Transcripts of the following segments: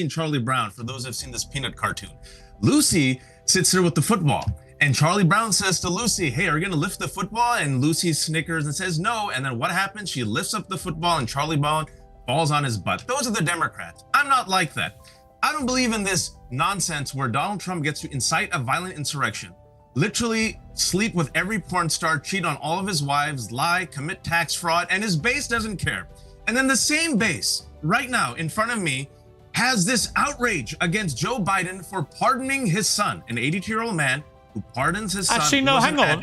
and Charlie Brown, for those who have seen this Peanut cartoon. Lucy sits there with the football, and Charlie Brown says to Lucy, hey, are you going to lift the football? And Lucy snickers and says no. And then what happens? She lifts up the football, and Charlie Brown falls on his butt. Those are the Democrats. I'm not like that. I don't believe in this nonsense where Donald Trump gets to incite a violent insurrection, literally sleep with every porn star, cheat on all of his wives, lie, commit tax fraud, and his base doesn't care. And then the same base right now in front of me has this outrage against Joe Biden for pardoning his son, an 82-year-old man who pardons his son. Actually, no, hang on.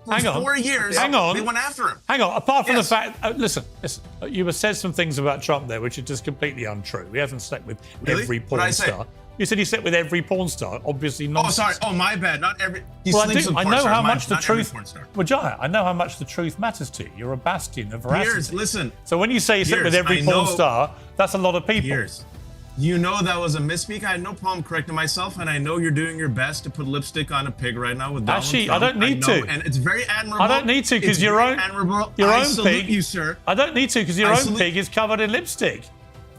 For 4 years, they went after him. Hang on, apart from the fact, listen, you said some things about Trump there which are just completely untrue. He hasn't slept with every porn star. You said he slept with every porn star, obviously nonsense. Oh, sorry. Oh, my bad. Not every. I know how much the truth. Wajahat, I know how much the truth matters to you. You're a bastion of veracity. Piers, listen. So when you say you slept with every porn star, that's a lot of people. Piers, you know that was a misspeak. I had no problem correcting myself, and I know you're doing your best to put lipstick on a pig right now with Donald Trump. I don't need to. And it's very admirable. I don't need to because your own pig. You, sir. I don't need to because your own pig is covered in lipstick.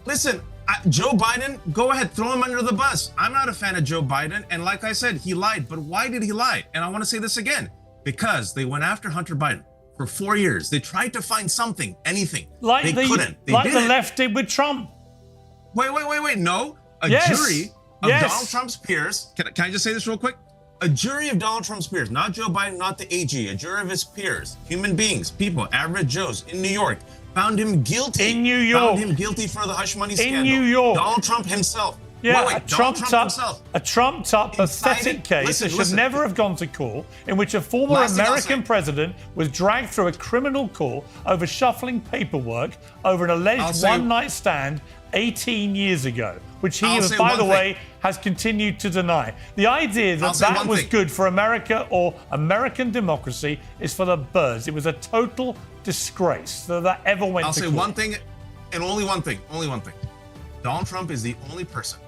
Listen. Joe Biden, go ahead, throw him under the bus. I'm not a fan of Joe Biden. And like I said, he lied. But why did he lie? And I want to say this again, because they went after Hunter Biden for 4 years. They tried to find something, anything. They couldn't. They like the left did with Trump. Wait. No. A jury of Donald Trump's peers. Can I just say this real quick? A jury of Donald Trump's peers, not Joe Biden, not the AG, a jury of his peers, human beings, people, average Joes in New York, found him guilty. In New York. Found him guilty for the hush money scandal. In New York. Donald Trump himself. Yeah, a trumped-up pathetic case that should never have gone to court, in which a former American president was dragged through a criminal court over shuffling paperwork over an alleged one-night stand 18 years ago, which he, by the way, has continued to deny. The idea that that was good for America or American democracy is for the birds. It was a total disgrace that ever went to court. I'll say one thing, and only one thing. Donald Trump is the only president,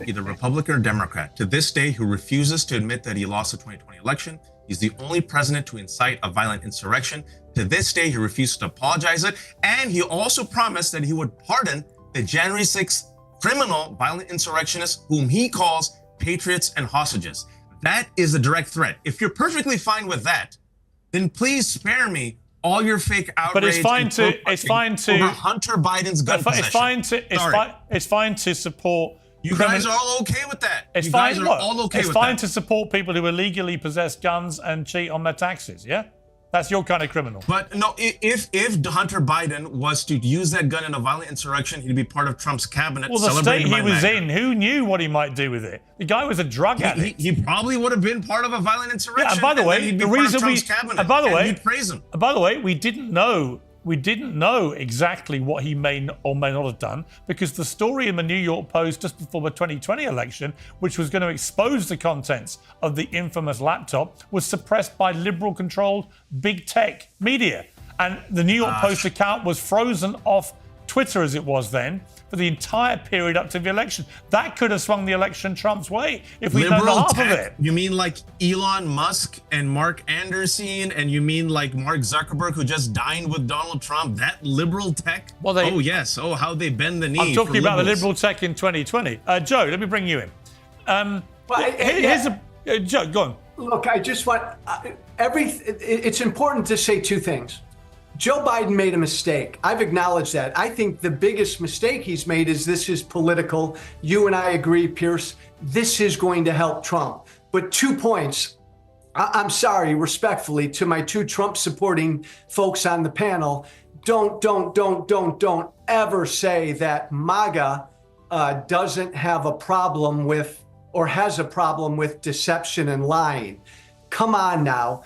either Republican or Democrat, to this day who refuses to admit that he lost the 2020 election. He's the only president to incite a violent insurrection. To this day, he refuses to apologize it. And he also promised that he would pardon the January 6th criminal violent insurrectionists whom he calls patriots and hostages. That is a direct threat. If you're perfectly fine with that, then please spare me all your fake outrage. But it's fine to over Hunter Biden's gun possession. It's fine to support. You guys are all okay with that. It's fine to support people who illegally possess guns and cheat on their taxes. Yeah, that's your kind of criminal. But no, if Hunter Biden was to use that gun in a violent insurrection, he'd be part of Trump's cabinet. Well, the state he was in, who knew what he might do with it? The guy was a drug addict. He probably would have been part of a violent insurrection. Yeah, and by the way, the reason we'd praise him. And by the way, we didn't know exactly what he may or may not have done, because the story in the New York Post just before the 2020 election, which was going to expose the contents of the infamous laptop, was suppressed by liberal-controlled big tech media. And the New York Post account was frozen off Twitter, as it was then, for the entire period up to the election. That could have swung the election Trump's way if we'd known half of it. You mean like Elon Musk and Mark Anderson, and you mean like Mark Zuckerberg, who just dined with Donald Trump? That liberal tech? Well, how they bend the knee. I'm talking about the liberal tech in 2020. Joe, let me bring you in. Joe, go on. Look, I just want it's important to say two things. Joe Biden made a mistake. I've acknowledged that. I think the biggest mistake he's made is this is political. You and I agree, Pierce. This is going to help Trump. But 2 points. I'm sorry, respectfully, to my two Trump supporting folks on the panel. Don't ever say that MAGA doesn't have a problem with or has a problem with deception and lying. Come on now.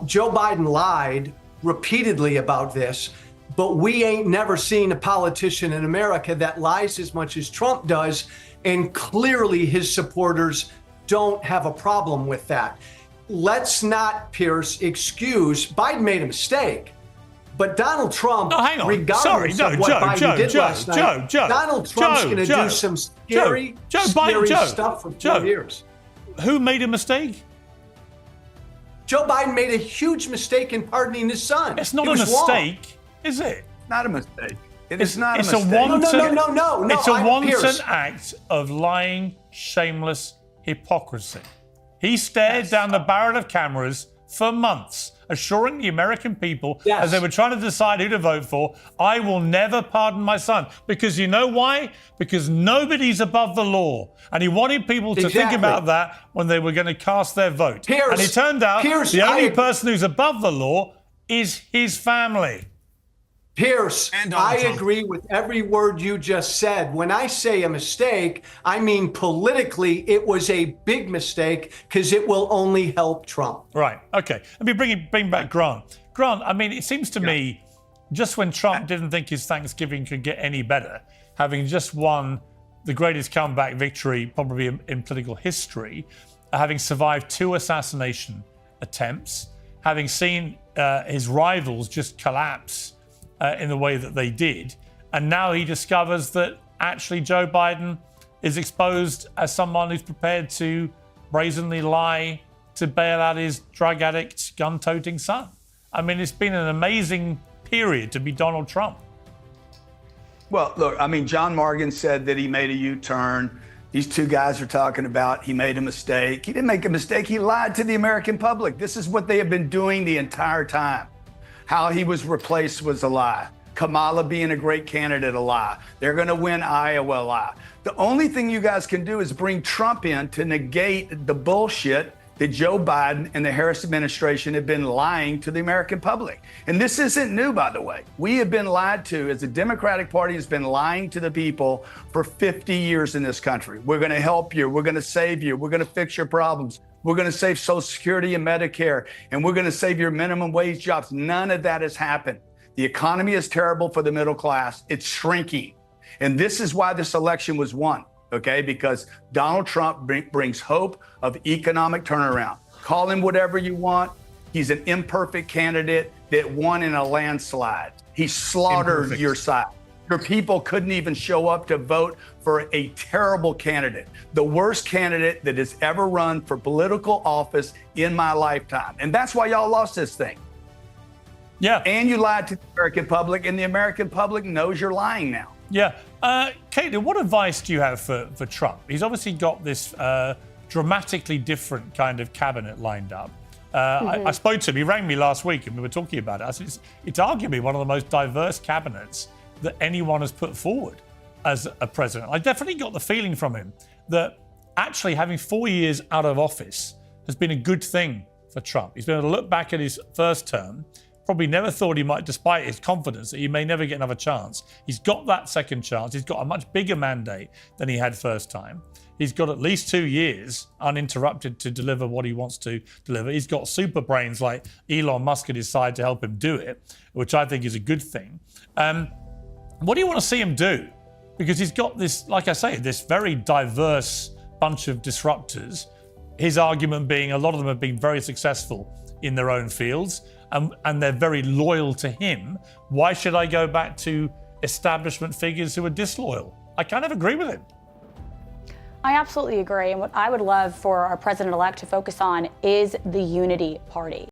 Joe Biden lied repeatedly about this, but we ain't never seen a politician in America that lies as much as Trump does, and clearly his supporters don't have a problem with that. Let's not, Pierce, excuse Biden made a mistake, but Donald Trump, regardless of what Biden did last night, Donald Trump's going to do some scary stuff for 4 years. Who made a mistake? Joe Biden made a huge mistake in pardoning his son. It's not a mistake, is it? Not a mistake. It is not a it's mistake. No. It's a wanton Piers. act of lying, shameless hypocrisy. He stared down the barrel of cameras for months, assuring the American people as they were trying to decide who to vote for, I will never pardon my son. Because you know why? Because nobody's above the law. And he wanted people to think about that when they were going to cast their vote. Piers, and it turned out the only I- person who's above the law is his family. Piers, And Donald I Trump. agree with every word you just said. When I say a mistake, I mean politically, it was a big mistake because it will only help Trump. Right. Okay. Let me bring back Grant. Grant, I mean, it seems to me, just when Trump didn't think his Thanksgiving could get any better, having just won the greatest comeback victory probably in political history, having survived 2 assassination attempts, having seen his rivals just collapse in the way that they did, and now he discovers that actually Joe Biden is exposed as someone who's prepared to brazenly lie to bail out his drug addict, gun-toting son. I mean, it's been an amazing period to be Donald Trump. Well, look, I mean, John Morgan said that he made a U-turn. These two guys are talking about he made a mistake. He didn't make a mistake. He lied to the American public. This is what they have been doing the entire time. How he was replaced was a lie. Kamala being a great candidate, a lie. They're going to win Iowa, a lie. The only thing you guys can do is bring Trump in to negate the bullshit that Joe Biden and the Harris administration have been lying to the American public. And this isn't new, by the way. We have been lied to, as the Democratic Party has been lying to the people for 50 years in this country. We're going to help you. We're going to save you. We're going to fix your problems. We're going to save Social Security and Medicare, and we're going to save your minimum wage jobs. None of that has happened. The economy is terrible for the middle class. It's shrinking. And this is why this election was won, okay? Because Donald Trump brings hope of economic turnaround. Call him whatever you want. He's an imperfect candidate that won in a landslide. He slaughtered your side. Your people couldn't even show up to vote for a terrible candidate, the worst candidate that has ever run for political office in my lifetime. And that's why y'all lost this thing. Yeah. And you lied to the American public, and the American public knows you're lying now. Yeah. Caitlin, what advice do you have for Trump? He's obviously got this dramatically different kind of cabinet lined up. I spoke to him. He rang me last week and we were talking about it. I said, it's arguably one of the most diverse cabinets that anyone has put forward as a president. I definitely got the feeling from him that actually having 4 years out of office has been a good thing for Trump. He's been able to look back at his first term, probably never thought he might, despite his confidence that he may never get another chance. He's got that second chance. He's got a much bigger mandate than he had first time. He's got at least 2 years uninterrupted to deliver what he wants to deliver. He's got super brains like Elon Musk at his side to help him do it, which I think is a good thing. What do you want to see him do? Because he's got this, like I say, this very diverse bunch of disruptors. His argument being a lot of them have been very successful in their own fields and they're very loyal to him. Why should I go back to establishment figures who are disloyal? I kind of agree with him. I absolutely agree. And what I would love for our president-elect to focus on is the unity party.